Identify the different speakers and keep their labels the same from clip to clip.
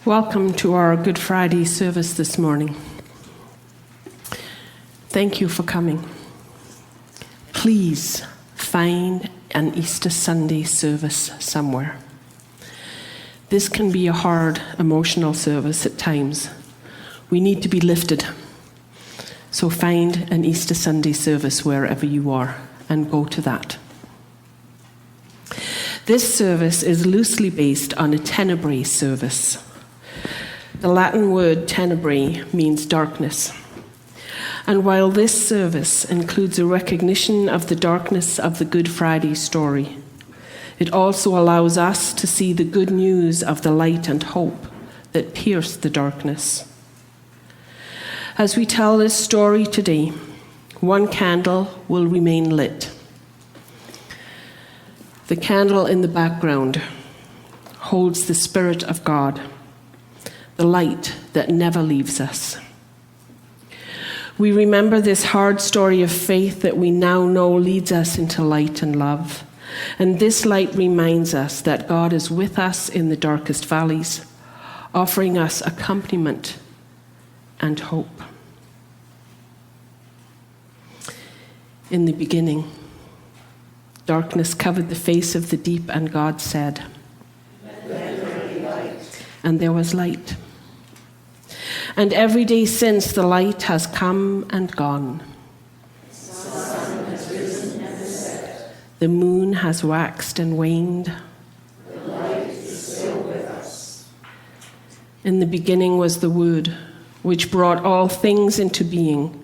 Speaker 1: Welcome to our Good Friday service this morning. Thank you for coming. Please find an Easter Sunday service somewhere. This can be a hard, emotional service at times. We need to be lifted. So find an Easter Sunday service wherever you are and go to that. This service is loosely based on a tenebrae service. The Latin word tenebrae means darkness. And while this service includes a recognition of the darkness of the Good Friday story, it also allows us to see the good news of the light and hope that pierce the darkness. As we tell this story today, one candle will remain lit. The candle in the background holds the Spirit of God, the light that never leaves us. We remember this hard story of faith that we now know leads us into light and love. And this light reminds us that God is with us in the darkest valleys, offering us accompaniment and hope. In the beginning, darkness covered the face of the deep, and God said, "Let there be light." And there was light. And every day since, the light has come and gone. The sun has risen and set. The moon has waxed and waned. The light is still with us. In the beginning was the Word, which brought all things into being.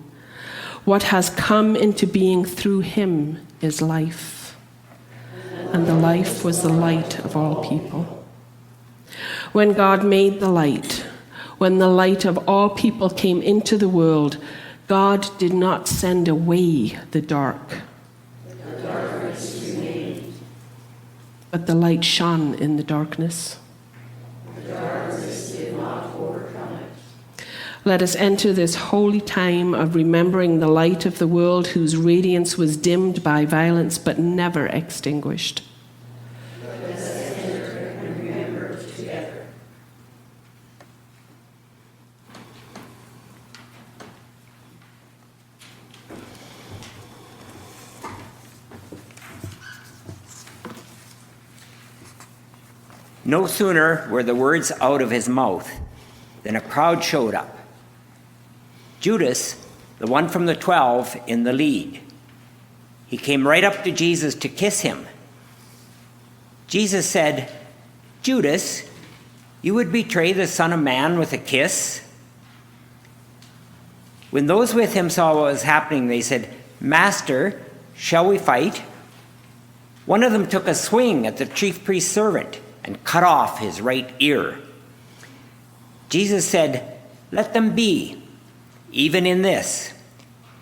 Speaker 1: What has come into being through him is life. And the life was the light of all people. When God made the light, when the light of all people came into the world, God did not send away the dark. The darkness remained. But the light shone in the darkness. The darkness did not overcome it. Let us enter this holy time of remembering the light of the world whose radiance was dimmed by violence but never extinguished. Let us enter and remember together.
Speaker 2: No sooner were the words out of his mouth than a crowd showed up. Judas, the one from the 12, in the lead. He came right up to Jesus to kiss him. Jesus said, "Judas, you would betray the Son of Man with a kiss?" When those with him saw what was happening, they said, "Master, shall we fight?" One of them took a swing at the chief priest's servant and cut off his right ear. Jesus said, "Let them be, even in this."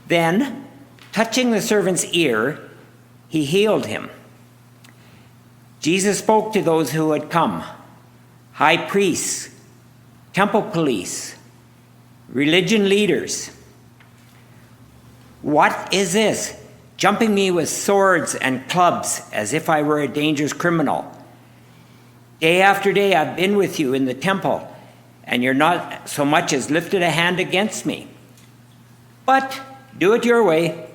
Speaker 2: Then, touching the servant's ear, he healed him. Jesus spoke to those who had come, high priests, temple police, religion leaders. "What is this, jumping me with swords and clubs as if I were a dangerous criminal? Day after day I've been with you in the temple, and you're not so much as lifted a hand against me. But do it your way.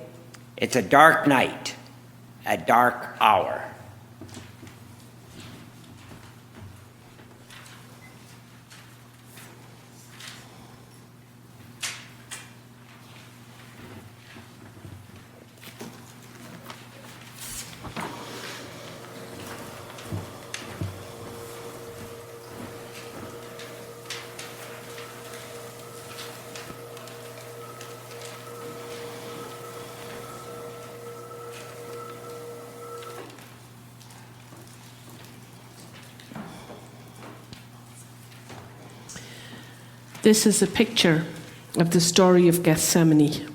Speaker 2: It's a dark night, a dark hour."
Speaker 1: This is a picture of the story of Gethsemane.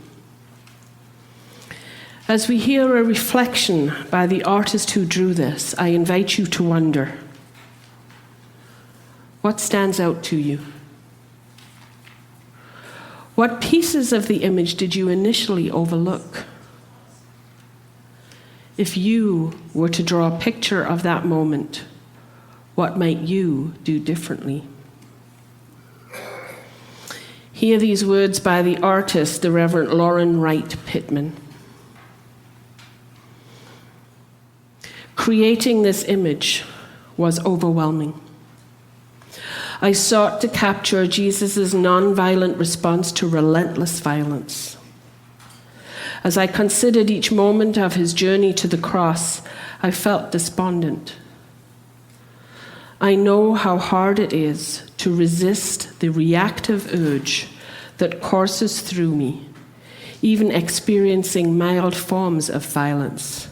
Speaker 1: As we hear a reflection by the artist who drew this, I invite you to wonder, what stands out to you? What pieces of the image did you initially overlook? If you were to draw a picture of that moment, what might you do differently? Hear these words by the artist, the Reverend Lauren Wright Pittman. Creating this image was overwhelming. I sought to capture Jesus' nonviolent response to relentless violence. As I considered each moment of his journey to the cross, I felt despondent. I know how hard it is to resist the reactive urge that courses through me, even experiencing mild forms of violence.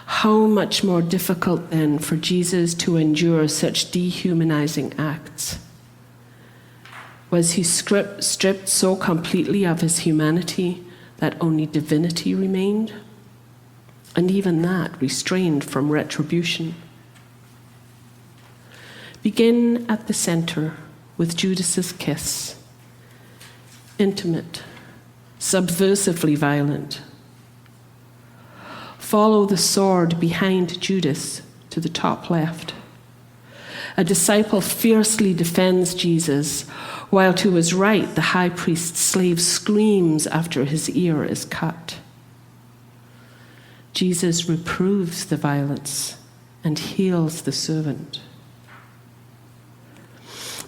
Speaker 1: How much more difficult then for Jesus to endure such dehumanizing acts? Was he stripped so completely of his humanity that only divinity remained? And even that restrained from retribution. Begin at the center with Judas's kiss. Intimate, subversively violent. Follow the sword behind Judas to the top left. A disciple fiercely defends Jesus, while to his right the high priest's slave screams after his ear is cut. Jesus reproves the violence and heals the servant.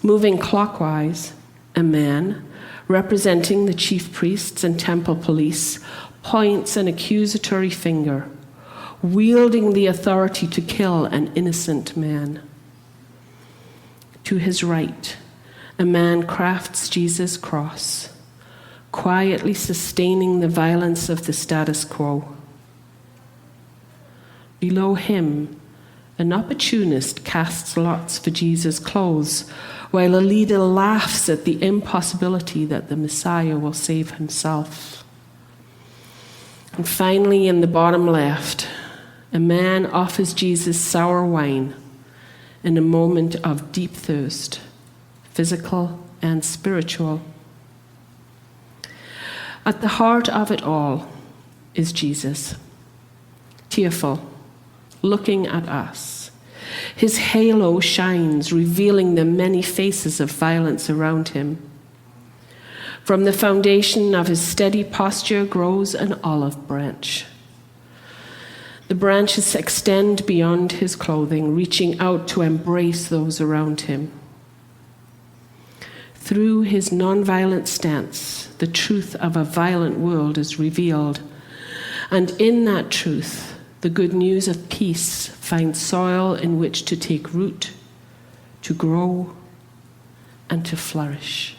Speaker 1: Moving clockwise, a man, representing the chief priests and temple police, points an accusatory finger, wielding the authority to kill an innocent man. To his right, a man crafts Jesus' cross, quietly sustaining the violence of the status quo. Below him, an opportunist casts lots for Jesus' clothes, while a leader laughs at the impossibility that the Messiah will save himself. And finally, in the bottom left, a man offers Jesus sour wine in a moment of deep thirst, physical and spiritual. At the heart of it all is Jesus, tearful, looking at us. His halo shines, revealing the many faces of violence around him. From the foundation of his steady posture grows an olive branch. The branches extend beyond his clothing, reaching out to embrace those around him. Through his nonviolent stance, the truth of a violent world is revealed. And in that truth, the good news of peace finds soil in which to take root, to grow, and to flourish.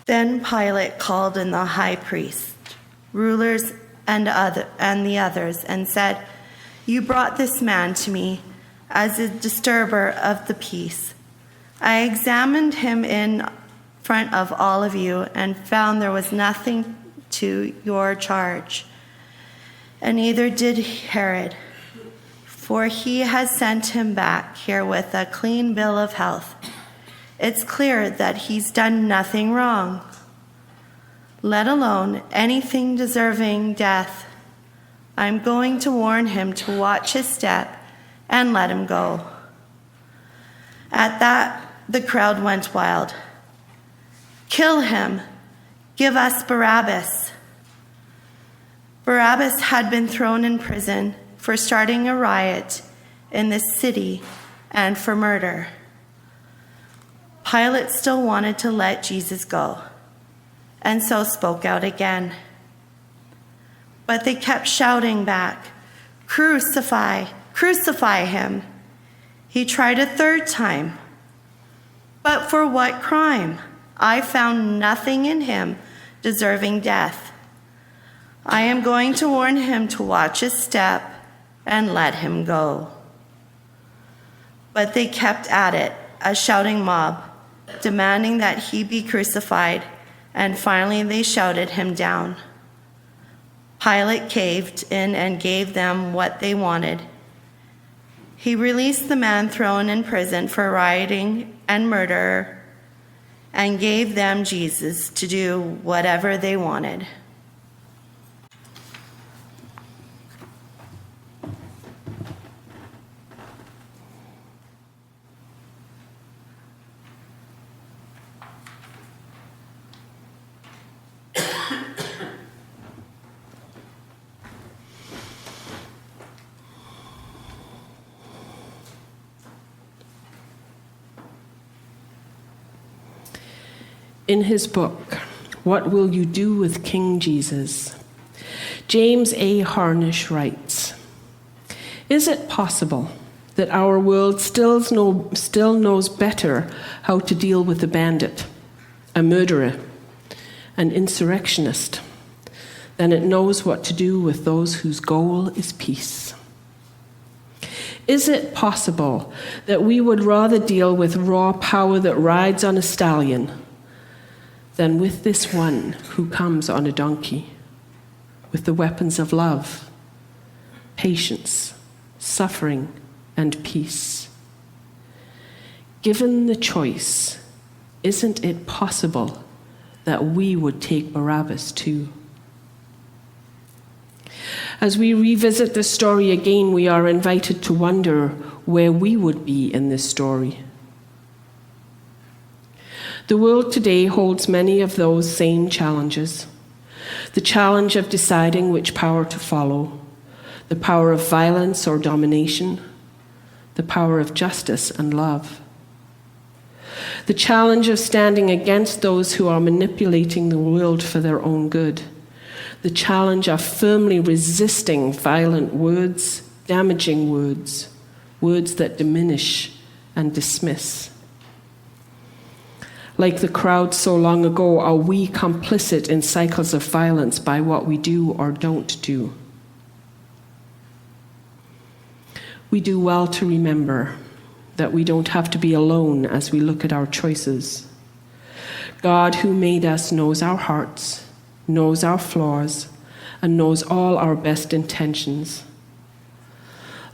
Speaker 3: Then Pilate called in the high priest, rulers, and the others, and said, "You brought this man to me as a disturber of the peace. I examined him in front of all of you and found there was nothing to your charge. And neither did Herod, for he has sent him back here with a clean bill of health. It's clear that he's done nothing wrong, let alone anything deserving death. I'm going to warn him to watch his step and let him go." At that, the crowd went wild. "Kill him! Give us Barabbas!" Barabbas had been thrown in prison for starting a riot in the city and for murder. Pilate still wanted to let Jesus go, and so spoke out again. But they kept shouting back, "Crucify, crucify him!" He tried a third time. "But for what crime? I found nothing in him deserving death. I am going to warn him to watch his step and let him go." But they kept at it, a shouting mob, demanding that he be crucified, and finally they shouted him down. Pilate caved in and gave them what they wanted. He released the man thrown in prison for rioting and murder and gave them Jesus to do whatever they wanted.
Speaker 1: In his book, What Will You Do with King Jesus?, James A. Harnish writes, "Is it possible that our world still knows better how to deal with a bandit, a murderer, an insurrectionist, than it knows what to do with those whose goal is peace? Is it possible that we would rather deal with raw power that rides on a stallion than with this one who comes on a donkey, with the weapons of love, patience, suffering, and peace? Given the choice, isn't it possible that we would take Barabbas too?" As we revisit this story again, we are invited to wonder where we would be in this story. The world today holds many of those same challenges. The challenge of deciding which power to follow, the power of violence or domination, the power of justice and love. The challenge of standing against those who are manipulating the world for their own good. The challenge of firmly resisting violent words, damaging words, words that diminish and dismiss. Like the crowd so long ago, are we complicit in cycles of violence by what we do or don't do? We do well to remember that we don't have to be alone as we look at our choices. God, who made us, knows our hearts, knows our flaws, and knows all our best intentions.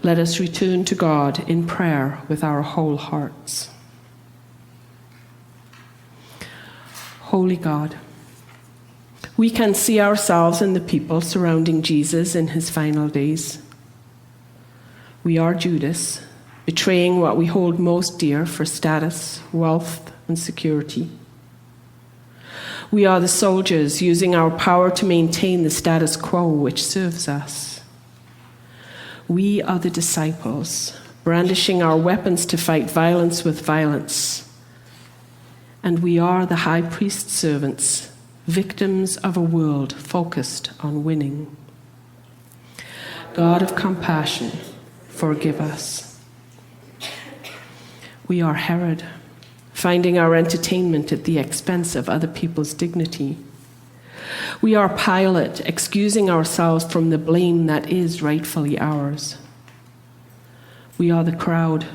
Speaker 1: Let us return to God in prayer with our whole hearts. Holy God, we can see ourselves in the people surrounding Jesus in his final days. We are Judas, betraying what we hold most dear for status, wealth, and security. We are the soldiers using our power to maintain the status quo which serves us. We are the disciples, brandishing our weapons to fight violence with violence. And we are the high priest's servants, victims of a world focused on winning. God of compassion, forgive us. We are Herod, finding our entertainment at the expense of other people's dignity. We are Pilate, excusing ourselves from the blame that is rightfully ours. We are the crowd,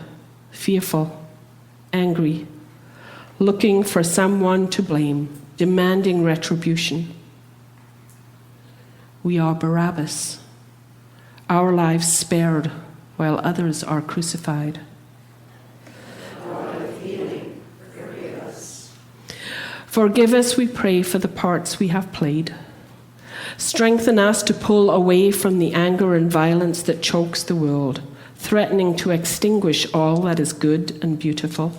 Speaker 1: fearful, angry, looking for someone to blame, demanding retribution. We are Barabbas, our lives spared while others are crucified. Forgive us, we pray, for the parts we have played. Strengthen us to pull away from the anger and violence that chokes the world, threatening to extinguish all that is good and beautiful.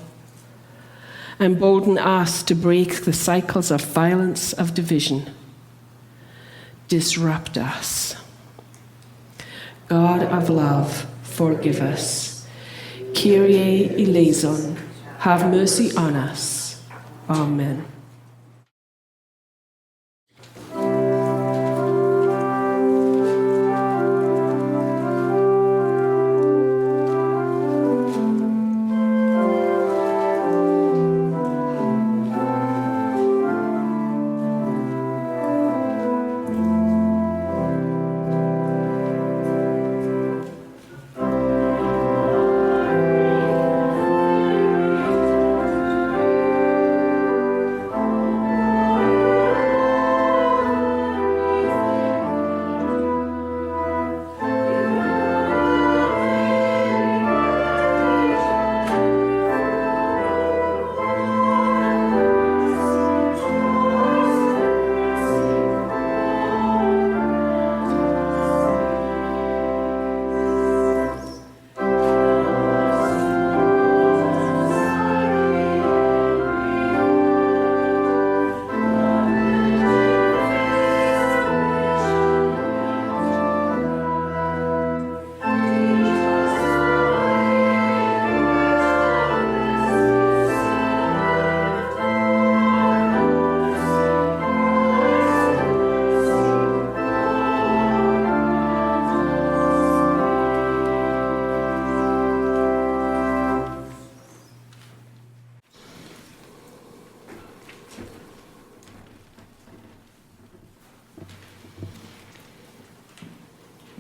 Speaker 1: Embolden us to break the cycles of violence, of division. Disrupt us. God of love, forgive us. Kyrie eleison, have mercy on us. Amen.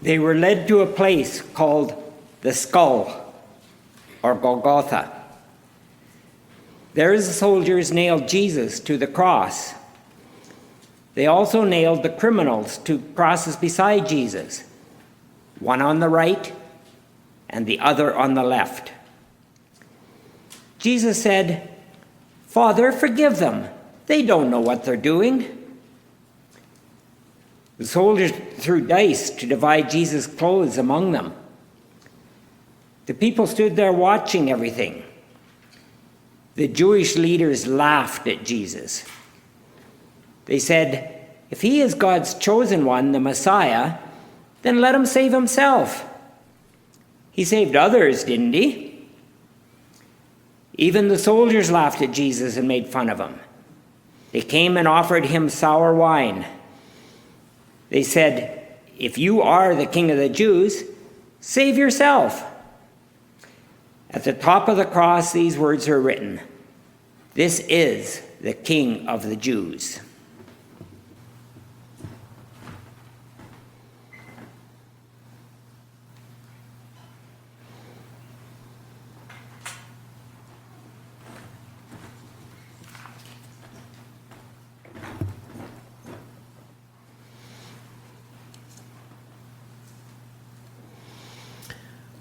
Speaker 2: They were led to a place called the Skull, or Golgotha. There the soldiers nailed Jesus to the cross. They also nailed the criminals to crosses beside Jesus, one on the right and the other on the left. Jesus said, "Father, forgive them. They don't know what they're doing." The soldiers threw dice to divide Jesus' clothes among them. The people stood there watching everything. The Jewish leaders laughed at Jesus. They said, "If he is God's chosen one, the Messiah, then let him save himself. He saved others, didn't he?" Even the soldiers laughed at Jesus and made fun of him. They came and offered him sour wine. They said, "If you are the king of the Jews, save yourself." At the top of the cross, these words are written, "This is the King of the Jews."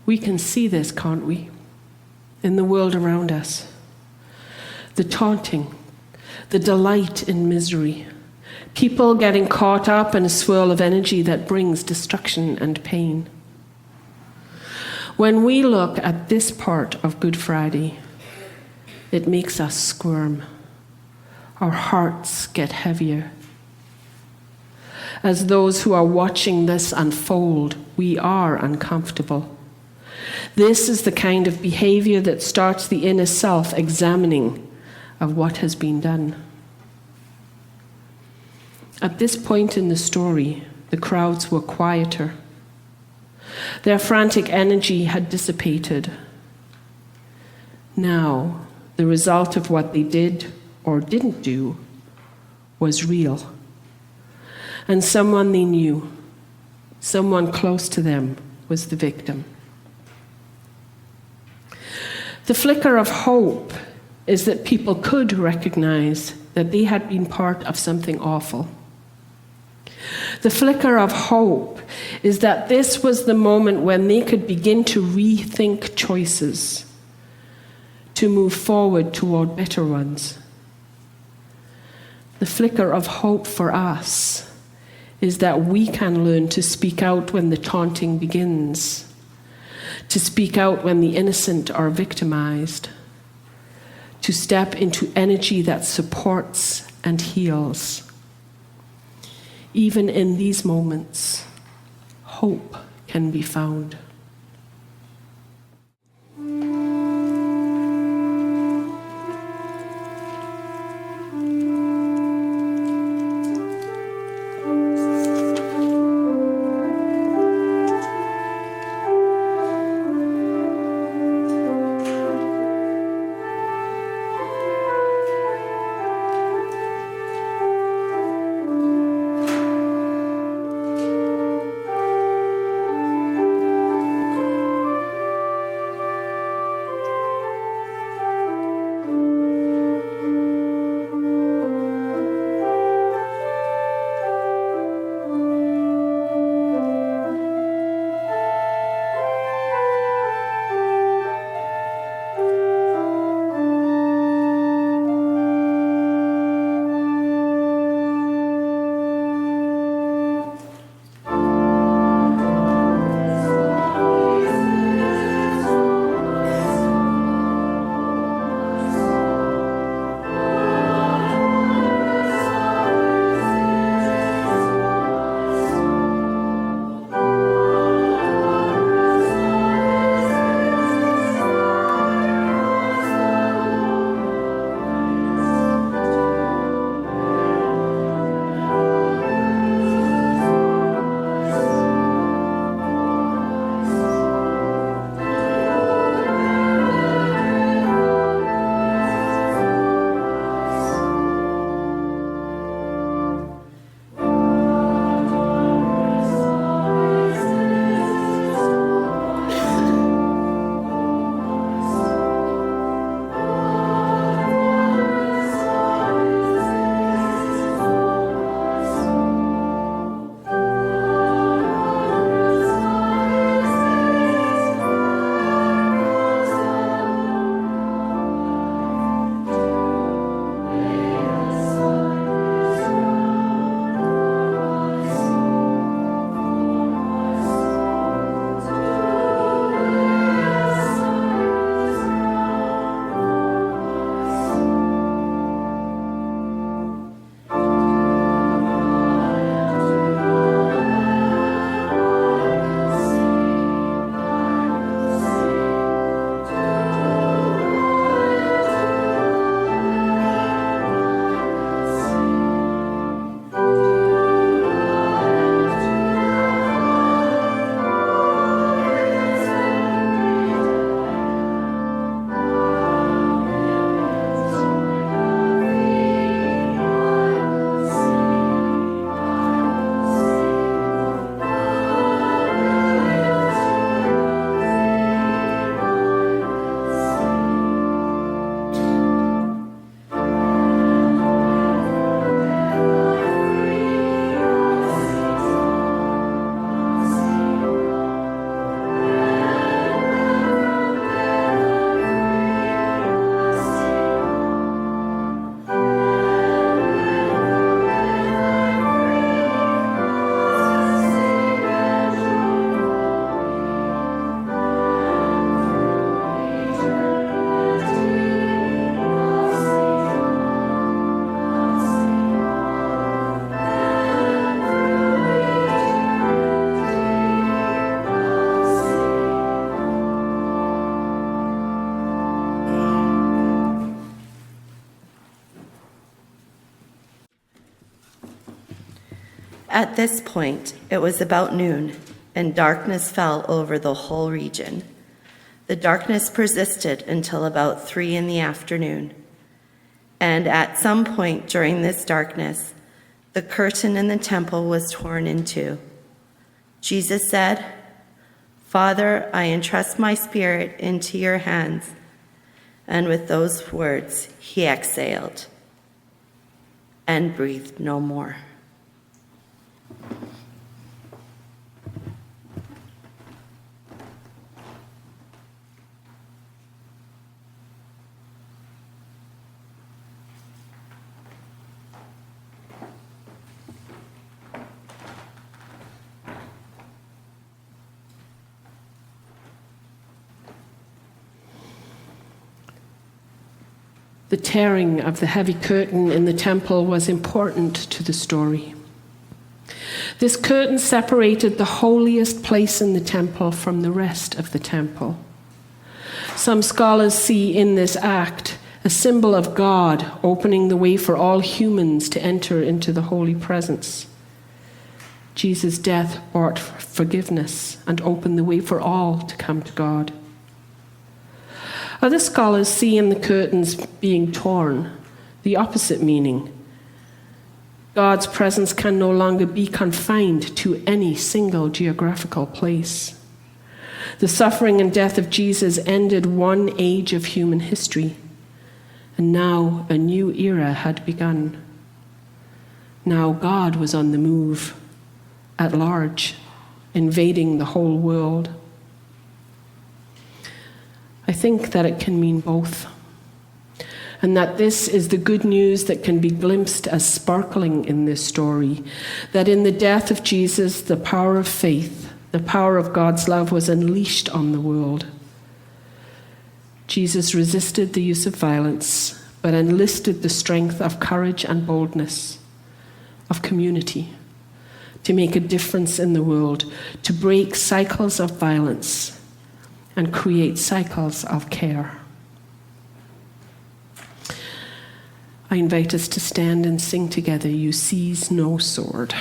Speaker 1: We can see this, can't we, in the world around us? The taunting, the delight in misery, people getting caught up in a swirl of energy that brings destruction and pain. When we look at this part of Good Friday, it makes us squirm. Our hearts get heavier. As those who are watching this unfold, we are uncomfortable. This is the kind of behavior that starts the inner self examining of what has been done. At this point in the story, the crowds were quieter. Their frantic energy had dissipated. Now, the result of what they did or didn't do was real. And someone they knew, someone close to them, was the victim. The flicker of hope is that people could recognize that they had been part of something awful. The flicker of hope is that this was the moment when they could begin to rethink choices, to move forward toward better ones. The flicker of hope for us is that we can learn to speak out when the taunting begins, to speak out when the innocent are victimized, to step into energy that supports and heals. Even in these moments, hope can be found.
Speaker 3: At this point, it was about noon, and darkness fell over the whole region. The darkness persisted until about 3 in the afternoon. And at some point during this darkness, the curtain in the temple was torn in two. Jesus said, "Father, I entrust my spirit into your hands." And with those words, he exhaled and breathed no more.
Speaker 1: The tearing of the heavy curtain in the temple was important to the story. This curtain separated the holiest place in the temple from the rest of the temple. Some scholars see in this act a symbol of God opening the way for all humans to enter into the holy presence. Jesus' death brought forgiveness and opened the way for all to come to God. Other scholars see in the curtains being torn the opposite meaning. God's presence can no longer be confined to any single geographical place. The suffering and death of Jesus ended one age of human history, and now a new era had begun. Now God was on the move, at large, invading the whole world. I think that it can mean both, and that this is the good news that can be glimpsed as sparkling in this story, that in the death of Jesus, the power of faith, the power of God's love was unleashed on the world. Jesus resisted the use of violence, but enlisted the strength of courage and boldness, of community, to make a difference in the world, to break cycles of violence and create cycles of care. I invite us to stand and sing together, "You Seize No Sword."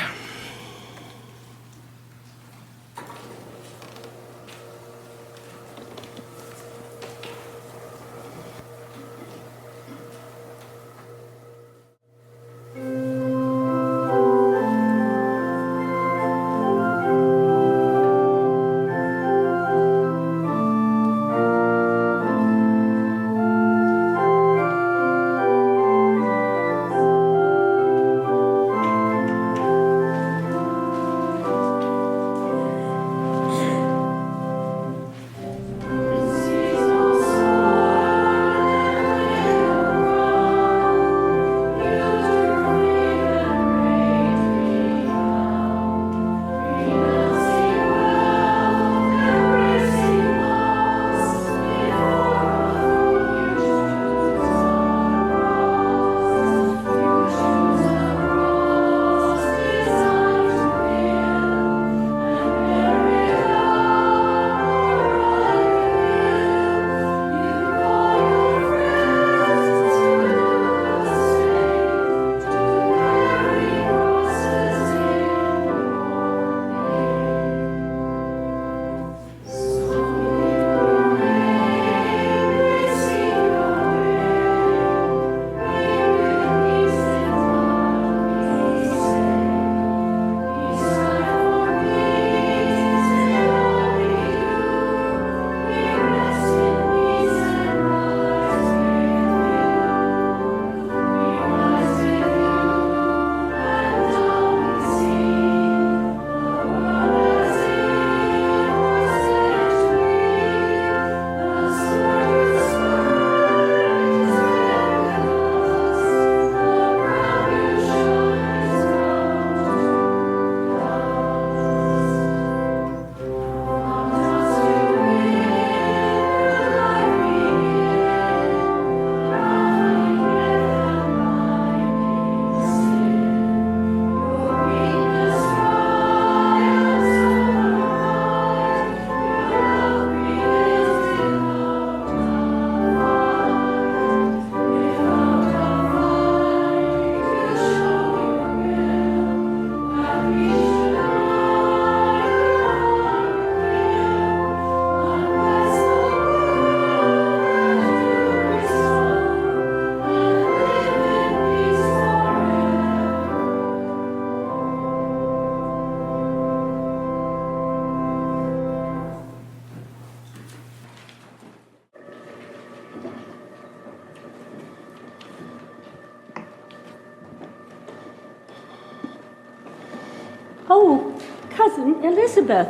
Speaker 4: Oh, Cousin Elizabeth,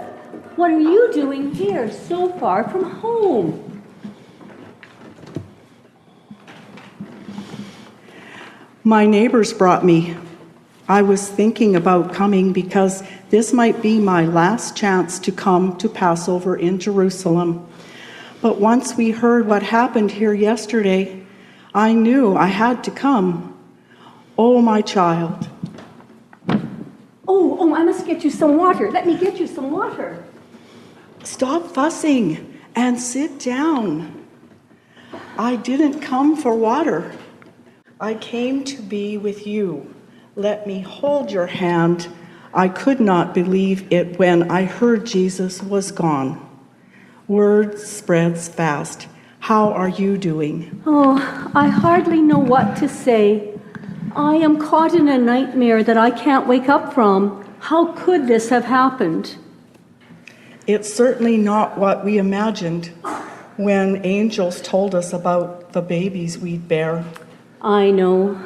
Speaker 4: what are you doing here so far from home?
Speaker 5: My neighbors brought me. I was thinking about coming because this might be my last chance to come to Passover in Jerusalem. But once we heard what happened here yesterday, I knew I had to come. Oh, my child.
Speaker 4: Oh, I must get you some water. Let me get you some water.
Speaker 5: Stop fussing and sit down. I didn't come for water. I came to be with you. Let me hold your hand. I could not believe it when I heard Jesus was gone. Word spreads fast. How are you doing?
Speaker 4: Oh, I hardly know what to say. I am caught in a nightmare that I can't wake up from. How could this have happened?
Speaker 5: It's certainly not what we imagined when angels told us about the babies we'd bear.
Speaker 4: I know.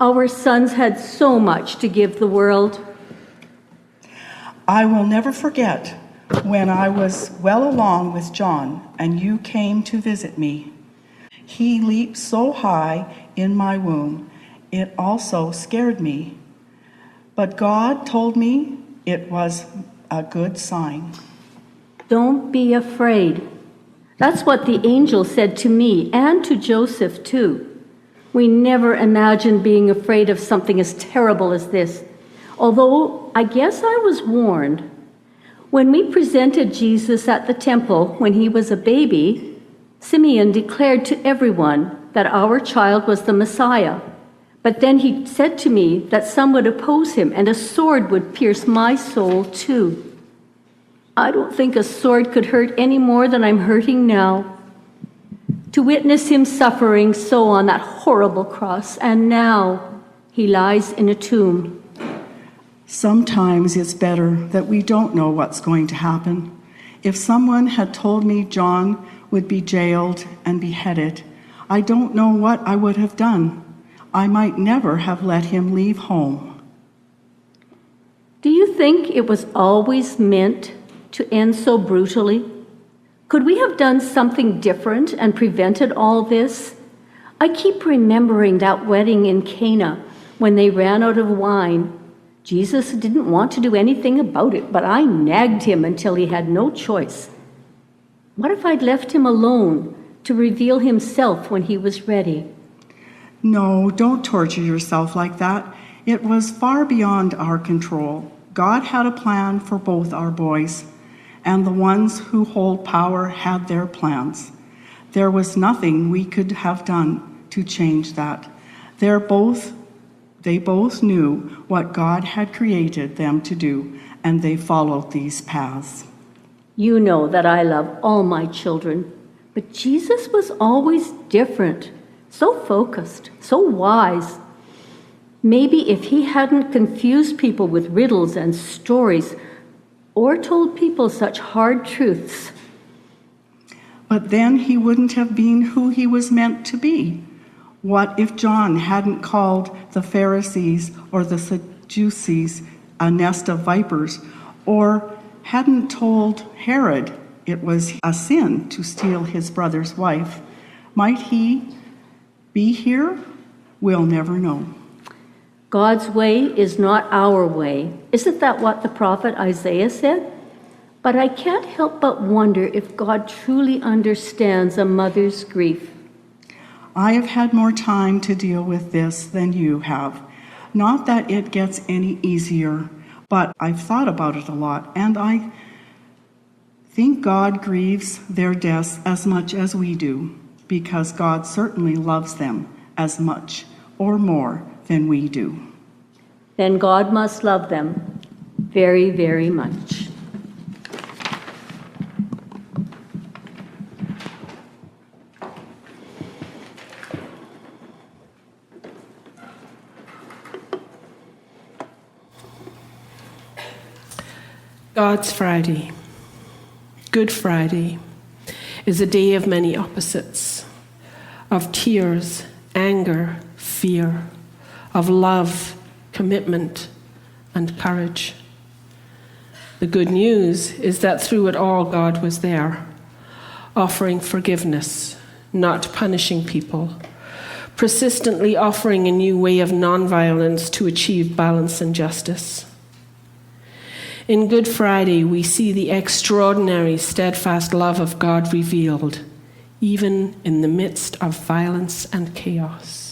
Speaker 4: Our sons had so much to give the world.
Speaker 5: I will never forget when I was well along with John and you came to visit me. He leaped so high in my womb, it also scared me. But God told me it was a good sign.
Speaker 4: Don't be afraid. That's what the angel said to me and to Joseph too. We never imagined being afraid of something as terrible as this. Although I guess I was warned. When we presented Jesus at the temple when he was a baby, Simeon declared to everyone that our child was the Messiah. But then he said to me that some would oppose him and a sword would pierce my soul too. I don't think a sword could hurt any more than I'm hurting now. To witness him suffering so on that horrible cross, and now he lies in a tomb.
Speaker 5: Sometimes it's better that we don't know what's going to happen. If someone had told me John would be jailed and beheaded, I don't know what I would have done. I might never have let him leave home.
Speaker 4: Do you think it was always meant to end so brutally? Could we have done something different and prevented all this? I keep remembering that wedding in Cana when they ran out of wine. Jesus didn't want to do anything about it, but I nagged him until he had no choice. What if I'd left him alone to reveal himself when he was ready?
Speaker 5: No, don't torture yourself like that. It was far beyond our control. God had a plan for both our boys, and the ones who hold power had their plans. There was nothing we could have done to change that. They both knew what God had created them to do, and they followed these paths.
Speaker 4: You know that I love all my children, but Jesus was always different, so focused, so wise. Maybe if he hadn't confused people with riddles and stories, or told people such hard truths.
Speaker 5: But then he wouldn't have been who he was meant to be. What if John hadn't called the Pharisees or the Sadducees a nest of vipers, or hadn't told Herod it was a sin to steal his brother's wife? Might he be here? We'll never know.
Speaker 4: God's way is not our way. Isn't that what the prophet Isaiah said? But I can't help but wonder if God truly understands a mother's grief.
Speaker 5: I have had more time to deal with this than you have. Not that it gets any easier, but I've thought about it a lot, and I think God grieves their deaths as much as we do, because God certainly loves them as much or more than we do.
Speaker 4: Then God must love them very, very much.
Speaker 1: God's Friday, Good Friday, is a day of many opposites, of tears, anger, fear, of love, commitment, and courage. The good news is that through it all, God was there, offering forgiveness, not punishing people, persistently offering a new way of nonviolence to achieve balance and justice. In Good Friday, we see the extraordinary, steadfast love of God revealed, even in the midst of violence and chaos.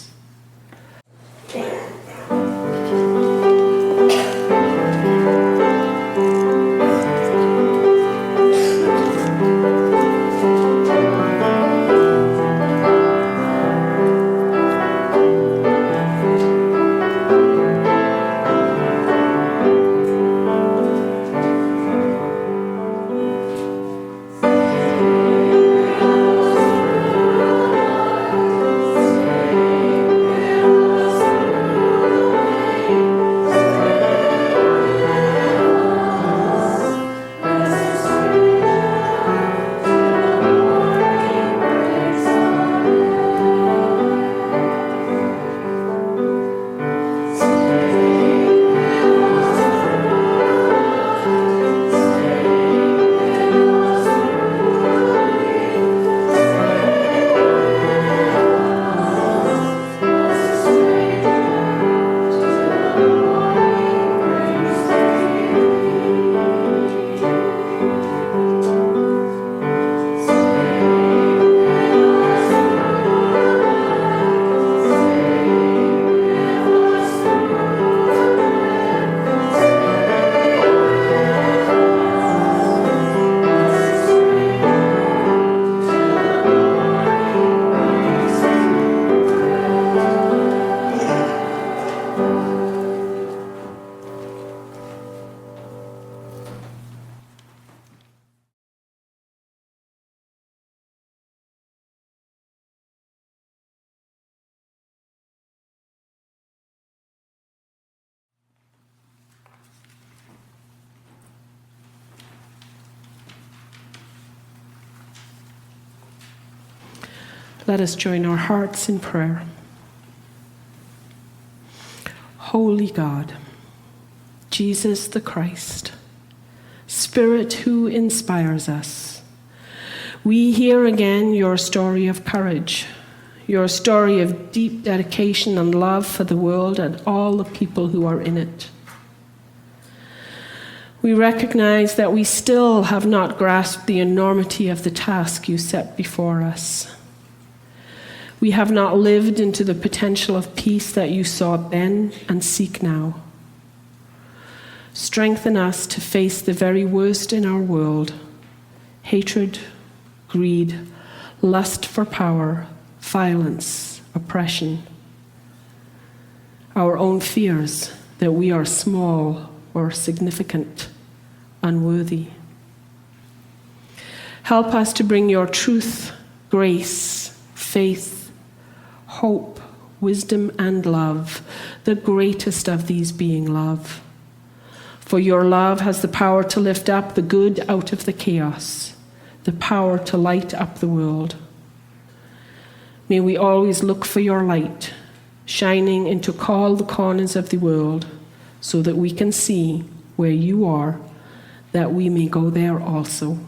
Speaker 1: Let us join our hearts in prayer. Holy God, Jesus the Christ, Spirit who inspires us, we hear again your story of courage, your story of deep dedication and love for the world and all the people who are in it. We recognize that we still have not grasped the enormity of the task you set before us. We have not lived into the potential of peace that you saw then and seek now. Strengthen us to face the very worst in our world: hatred, greed, lust for power, violence, oppression. Our own fears that we are small or significant, unworthy. Help us to bring your truth, grace, faith, hope, wisdom, and love, the greatest of these being love. For your love has the power to lift up the good out of the chaos, the power to light up the world. May we always look for your light, shining into all the corners of the world, so that we can see where you are, that we may go there also.